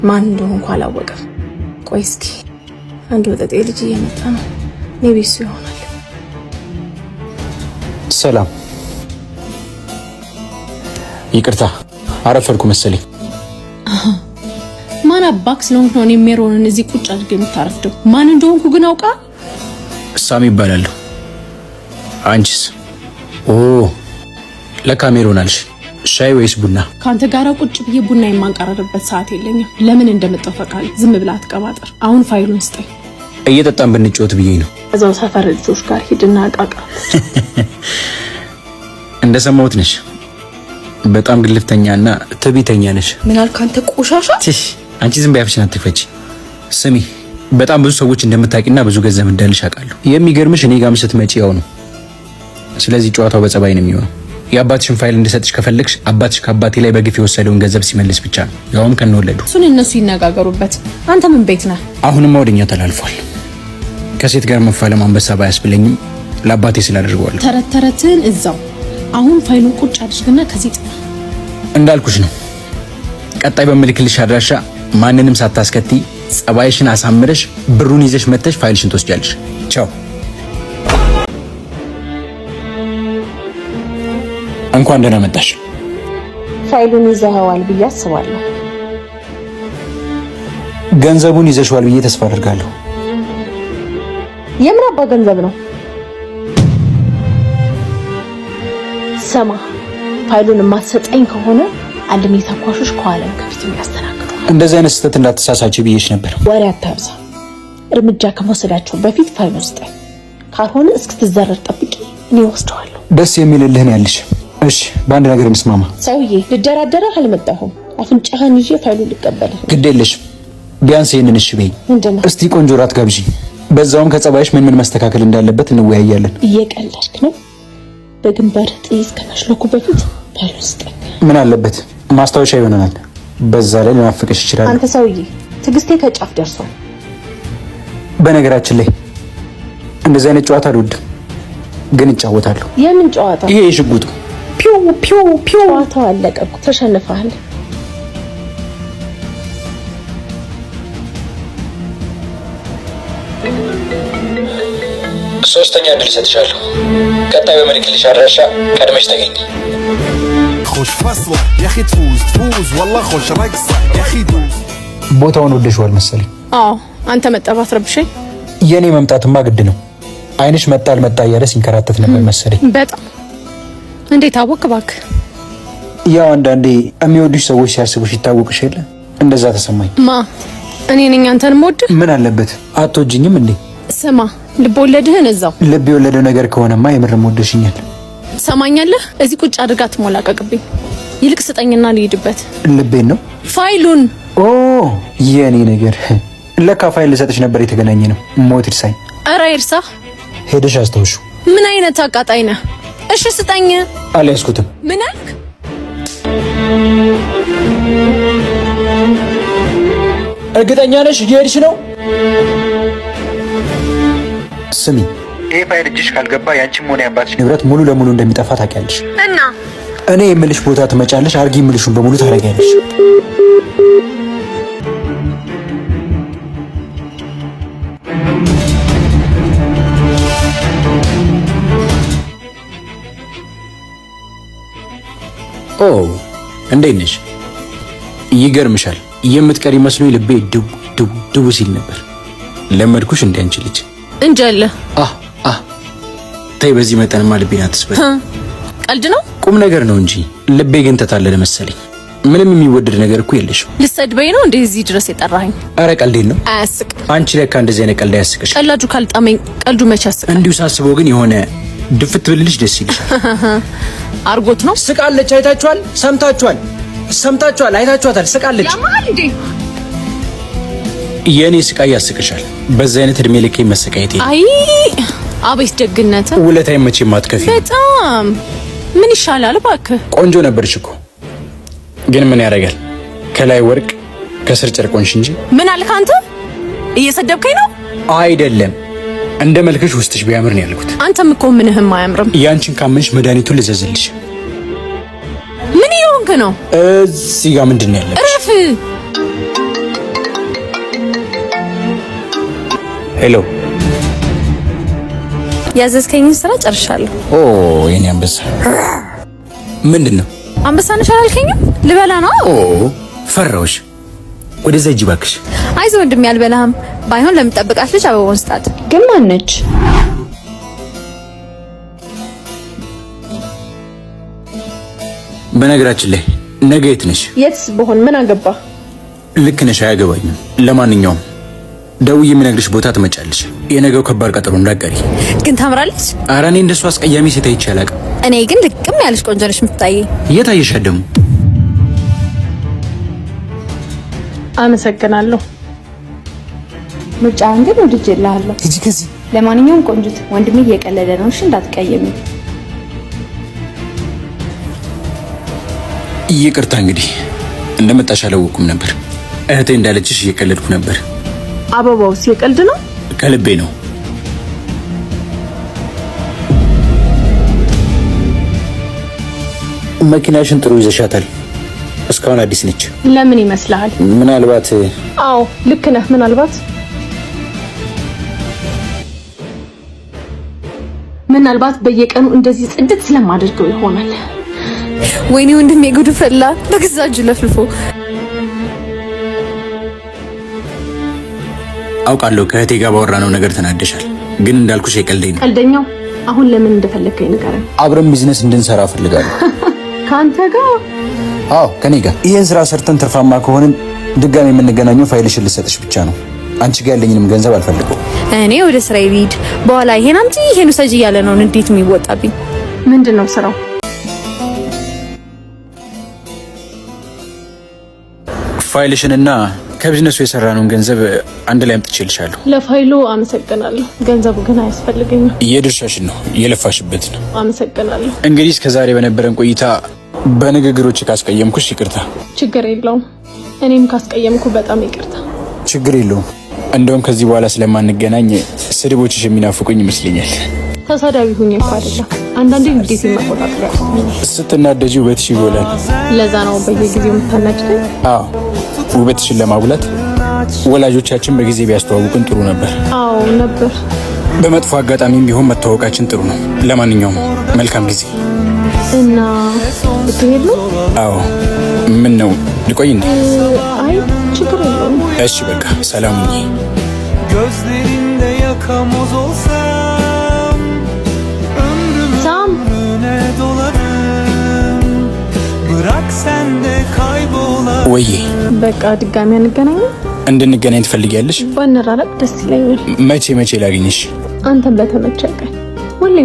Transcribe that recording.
ማን እንደሆንኩ አላወቀም። ቆይ እስኪ አንድ ወጠጤ ልጅ እየመጣ ነው። ኔቢሱ ይሆናል። ሰላም፣ ይቅርታ አረፈርኩ መሰለኝ። ማን አባክ ስለሆንክ ነው ሜሮንን እዚህ ቁጭ አድርገህ የምታረፍደው? ማን እንደሆንኩ ግን አውቃ? ሳሚ ይባላለሁ። አንቺስ? ኦ ለካ ሜሮን አልሽ። ሻይ ወይስ ቡና? ካንተ ጋር ቁጭ ብዬ ቡና የማንቀራረበት ሰዓት የለኝም። ለምን እንደመጣው ፈቃል ዝም ብላ አትቀባጠር። አሁን ፋይሉን ስጠኝ። እየጠጣን ብንጫወት ብዬ ነው። እዛው ሰፈር ልጆች ጋር ሂድና አቃቃ። እንደሰማሁት ነሽ። በጣም ግልፍተኛና ትዕቢተኛ ነሽ። ምን አልክ አንተ ቆሻሻ? አንቺ ዝም በያፍሽን አትክፈቺ። ስሚ፣ በጣም ብዙ ሰዎች እንደምታውቂና ብዙ ገንዘብ እንዳለሽ አውቃለሁ። የሚገርምሽ እኔ ጋርም ስትመጪ ያው ነው። ስለዚህ ጨዋታው በጸባይ ነው የሚሆነው። የአባትሽን ፋይል እንድሰጥሽ ከፈለግሽ አባትሽ ከአባቴ ላይ በግፍ የወሰደውን ገንዘብ ሲመልስ ብቻ ነው፣ ያውም ከነወለዱ። እሱን እነሱ ይነጋገሩበት። አንተ ምን ቤት ነህ? አሁንም ወደኛ ተላልፏል። ከሴት ጋር መፋለም አንበሳ ባያስብለኝም ለአባቴ ስላደርገዋለሁ። ተረትን እዛው። አሁን ፋይሉን ቁጭ አድርግና ከዚህ ጥፋ። እንዳልኩሽ ነው። ቀጣይ በምልክልሽ አድራሻ ማንንም ሳታስከቲ ጸባይሽን አሳምረሽ ብሩን ይዘሽ መተሽ ፋይልሽን ትወስጃለሽ። ቻው። እንኳን ደህና መጣሽ። ፋይሉን ይዘኸዋል ብዬ አስባለሁ። ገንዘቡን ይዘሽዋል ብዬ ተስፋ አደርጋለሁ። የምን አባ ገንዘብ ነው? ሰማ፣ ፋይሉን የማትሰጠኝ ከሆነ አንድ ተኳሾች ከኋላም ከፊት የሚያስተናግዱ። እንደዚህ አይነት ስህተት እንዳትሳሳች ብዬሽ ነበር። ወሬ አታብዛ። እርምጃ ከመውሰዳቸው በፊት ፋይሉን ስጠኝ። ካልሆነ እስክትዘረር ጠብቂ፣ እኔ ወስደዋለሁ። ደስ የሚልልህ ነው ያለሽ። እሺ፣ በአንድ ነገር እንስማማ። ሰውዬ፣ ልደራደረህ አልመጣሁም። አፍንጫህን ይዤ ፋይሉን ልቀበልህ። ግድ የለሽም። ቢያንስ ይሄንን እሺ በይኝ። ምንድነው? እስቲ ቆንጆ ራት ጋብዥኝ። በዛውም ከጸባይሽ ምን መስተካከል እንዳለበት እንወያያለን። እየቀለድክ ነው? በግንባር ጥይት ከመሽለኩ በፊት ፋይሉን ስጠኝ። ምን አለበት? ማስታወሻ ይሆነናል። በዛ ላይ ልናፍቅሽ ይችላል። አንተ ሰውዬ፣ ትዕግስቴ ከጫፍ ደርሷል። በነገራችን ላይ እንደዚህ አይነት ጨዋታ አልወድም፣ ግን እጫወታለሁ። የምን ጨዋታ? ይሄ የሽጉጡ ፒው ፒው ፒው። ጨዋታው አለቀ እኮ፣ ተሸንፈሃል። ሶስተኛ እድል ሰጥሻለሁ። ቀጣይ በምልክልሽ አድራሻ ቀድመሽ ተገኝ። خوش فصلة يا اخي تفوز والله خوش رقصة يا اخي دوز። ቦታውን ወደሽዋል መሰለኝ። አዎ፣ አንተ መጣባት ረብሸኝ። የኔ መምጣትማ ግድ ነው። አይንሽ መጣ አልመጣ እያለ ሲንከራተት ነበር መሰለኝ። በጣም እንዴት አወቅ እባክህ? ያው አንዳንዴ የሚወዱሽ ሰዎች ሲያስቡሽ ይታወቅሽ የለ? እንደዛ ተሰማኝ። ማ እኔ ነኝ አንተን የምወድህ? ምን አለበት? አትወጂኝም እንዴ? ስማ፣ ልብ ወለድህን እዛው። ልብ የወለደው ነገር ከሆነማ የምርም ወደሽኛል። ሰማኛለህ? እዚህ ቁጭ አድርጋ ትሞላቀቅብኝ። ይልቅ ስጠኝና ልሂድበት። ልቤን ነው? ፋይሉን። ኦ የኔ ነገር ለካ ፋይል ልሰጥሽ ነበር የተገናኘ ነው። ሞት ይርሳኝ። ኧረ ይርሳ። ሄደሽ አስተውሹ። ምን አይነት አቃጣይ ነህ? እሺ ስጠኝ። አልያዝኩትም። ምን አልክ? እርግጠኛ ነሽ እየሄድሽ ነው? ስሚ፣ ይሄ ፋይል እጅሽ ካልገባ ያንቺም ሆነ የአባትሽ ንብረት ሙሉ ለሙሉ እንደሚጠፋ ታውቂያለሽ። እና እኔ የምልሽ ቦታ ትመጫለሽ፣ አርጊ የምልሽውን በሙሉ ታደርጊያለሽ። ኦ እንዴት ነሽ? ይገርምሻል፣ የምትቀሪ መስሎኝ ልቤ ድው ድው ድው ሲል ነበር። ለመድኩሽ እንደ አንቺ ልጅ እንጀለ። ተይ፣ በዚህ መጠንማ ልቤን አትስበሪ። ቀልድ ነው? ቁም ነገር ነው እንጂ ልቤ ግን ተታለለ መሰለኝ። ምንም የሚወደድ ነገር እኮ የለሽም። ልትሰድበኝ ነው እንደዚህ ድረስ የጠራኸኝ? አረ ቀልዴን ነው። አያስቅ። አንቺ ለካ እንደዚህ አይነት ቀልድ አያስቅሽ። ቀላጁ ካልጣመኝ ቀልዱ መቼ ያስቃል? እንዲሁ ሳስበው ግን የሆነ ድፍት ብልልሽ ደስ ይልሻል። አርጎት ነው። ስቃለች። አይታችኋል? ሰምታችኋል? አይታችኋታል? ስቃለች። ያማል እንዴ? የኔ ስቃይ ያስቅሻል። በዛ አይነት እድሜ ልኬ መሰቃየት። አይ አቤት ደግነት። ውለታዬ መቼም አትከፊ። በጣም ምን ይሻላል እባክህ? ቆንጆ ነበርሽ እኮ ግን ምን ያደርጋል፣ ከላይ ወርቅ ከስር ጨርቆንሽ እንጂ። ምን አልክ አንተ? እየሰደብከኝ ነው? አይደለም፣ እንደ መልክሽ ውስጥሽ ቢያምር ነው ያልኩት። አንተም እኮ ምንህም አያምርም። ያንቺን ካመንሽ መድኃኒቱን ልዘዝልሽ። ምን ይሆንክ ነው? እዚህ ጋር ምንድን ነው ያለሽ? እረፍ። ሄሎ ያዘዝከኝን ስራ ጨርሻለሁ። ኦ የኔ አንበሳ ምንድነው? አንበሳ ነሽ አላልከኝም? ልበላ ነው። ኦ ፈራውሽ። ወደዛ ሂጂ እባክሽ። አይዞህ ወንድሜ አልበላህም። ባይሆን ለምጠብቃት ልጅ አበባውን ስጣት። ግን ማን ነች? በነገራችን ላይ ነገ የት ነሽ? የትስ በሆን ምን አገባ? ልክ ነሽ፣ አያገባኝም። ለማንኛውም ደውዬ የምነግርሽ ቦታ ትመጫለሽ። የነገው ከባድ ቀጠሮ እንዳትቀሪ። ግን ታምራለች። ኧረ እኔ እንደሱ አስቀያሚ ሴት አይቼ አላውቅም። እኔ ግን ልቅም ያለሽ ቆንጆ ነሽ የምትታየኝ። የት አየሻት ደግሞ? አመሰግናለሁ። ምርጫህን ግን ወድጄልሃለሁ። ሂጂ ከዚህ። ለማንኛውም ቆንጆት ወንድሜ እየቀለደ ነው። እሺ እንዳትቀየሚ። ይቅርታ እንግዲህ እንደመጣሽ አላወኩም ነበር። እህቴ እንዳለችሽ እየቀለድኩ ነበር። አበባውስ የቀልድ ነው? ከልቤ ነው። መኪናሽን ጥሩ ይዘሻታል። እስካሁን አዲስ ነች። ለምን ይመስልሃል? ምናልባት አዎ ልክ ነህ። ምናልባት በየቀኑ እንደዚህ ጽድት ስለማደርገው ይሆናል። ወይኔ ወንድሜ ጉድ ፈላ። በገዛ እጁ ለፍልፎ። አውቃለሁ ከእህቴ ጋር ባወራነው ነገር ተናደሻል። ግን እንዳልኩሽ የቀልደኝ ነው። ቀልደኛው አሁን ለምን እንደፈለከኝ ንገረኝ። አብረን ቢዝነስ እንድንሰራ ፈልጋለሁ። ካንተ ጋር? አዎ ከኔ ጋር። ይሄን ስራ ሰርተን ትርፋማ ከሆንን ድጋሚ የምንገናኘው ፋይልሽን ልሰጥሽ ብቻ ነው። አንቺ ጋር ያለኝንም ገንዘብ አልፈልገው። እኔ ወደ ስራዬ ልሂድ። በኋላ ይሄን አምጪ ይሄን ውሰጂ እያለ ነው እንዴት የሚወጣብኝ? ምንድነው ስራው? ፋይልሽንና ከቢዝነሱ የሰራነውን ገንዘብ አንድ ላይ አምጥቼልሻለሁ። ለፋይሉ አመሰግናለሁ። ገንዘቡ ግን አያስፈልገኝም። የድርሻሽን ነው የለፋሽበት ነው። አመሰግናለሁ። እንግዲህ እስከዛሬ በነበረን ቆይታ በንግግሮች ካስቀየምኩሽ ይቅርታ። ችግር የለውም። እኔም ካስቀየምኩ በጣም ይቅርታ። ችግር የለውም። እንደውም ከዚህ በኋላ ስለማንገናኝ ስድቦችሽ የሚናፍቁኝ ይመስለኛል። ተሳዳቢ ሁኜ እኮ አይደለም። አንዳንዴ እንዴት መቆጣጠር ያቅተኛል። ስትናደጂ ውበትሽ ይጎላል። ለዛ ነው በየጊዜው የምታናድደኝ። አዎ ውበትሽን ለማጉላት ወላጆቻችን በጊዜ ቢያስተዋውቁን ጥሩ ነበር። አዎ ነበር። በመጥፎ አጋጣሚም ቢሆን መተዋወቃችን ጥሩ ነው። ለማንኛውም መልካም ጊዜ። እና ብትሄድ ነው? አዎ ምን ነው ልቆይ እንዴ? አይ ችግር የለውም። እሺ በቃ ሰላም ሁኚ። Gözlerinde yakamoz olsam ሳም ömrüne dolarım. Bırak sen de kaybola. ወይ በቃ ድጋሚ አንገናኝ? እንድንገናኝ ትፈልጊያለሽ? ባንራራቅ ደስ ይለኛል። መቼ ላግኝሽ? አንተም በተመቸህ ቀን ሁሌ